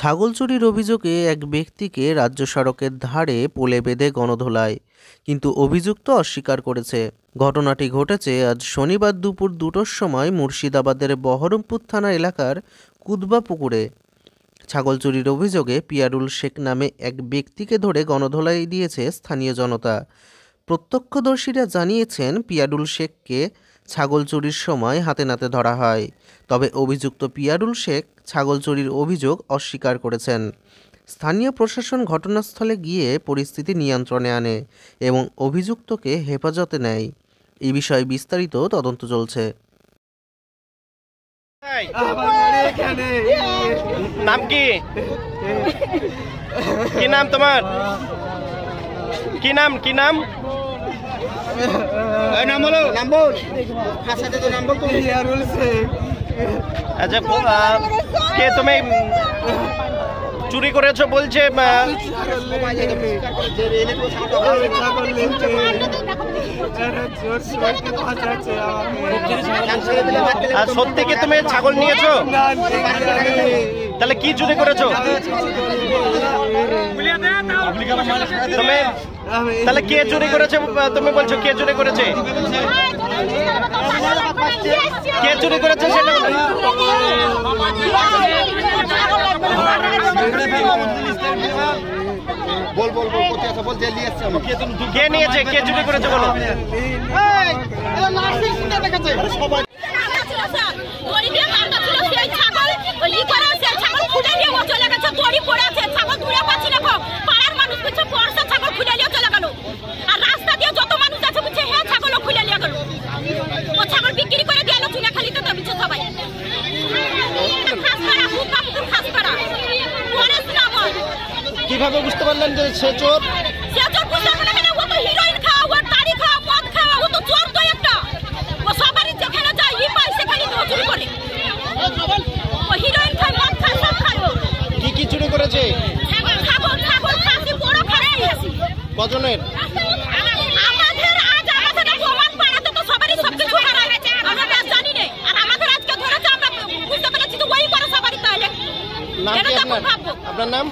ছাগল চুরির অভিযোগে এক ব্যক্তিকে রাজ্য সড়কের ধারে পোলে বেঁধে গণধোলায়, কিন্তু অভিযুক্ত অস্বীকার করেছে। ঘটনাটি ঘটেছে আজ শনিবার দুপুর 2টোর সময় মুর্শিদাবাদের বহরমপুর থানা এলাকার কুদবা পুকুরে। ছাগল চুরির অভিযোগে পিয়ারুল শেখ নামে এক ব্যক্তিকে ধরে গণধোলাই দিয়েছে স্থানীয় জনতা। প্রত্যক্ষদর্শীরা জানিয়েছেন পিয়ারুল শেখকে ছাগল চুরির সময় হাতে নাতে ধরা হয়। তবে অভিযুক্ত পিয়ারুল শেখ ছাগল চুরির অভিযোগ অস্বীকার করেছেন। স্থানীয় প্রশাসন ঘটনাস্থলে গিয়ে পরিস্থিতি নিয়ন্ত্রণে আনে এবং অভিযুক্তকে হেফাজতে নেয়। এই বিষয়ে বিস্তারিত তদন্ত চলছে। নাম কি? কি নাম তোমার? কি নাম? কি নাম? নাম বলো, নাম বল। ভাষাতে তো নাম বল। তুমি পিয়ারুল শেখ। আচ্ছা, কে তুমি চুরি করেছো বলছে? আর সত্যি কি তুমি ছাগল নিয়েছো? তাহলে কি চুরি করেছো তুমি? তাহলে কে চুরি করেছে তুমি বলছো? কে চুরি করেছে? কে চুরি করেছে সেটা বল বল বল। কে নিয়েছে? কে চুরি করেছে বলো। কিভাবে বুঝতে পারলেন যে সে চোর? কি কি চুরি করেছে? কজনের? নাম কি আপনার? আপনার নাম?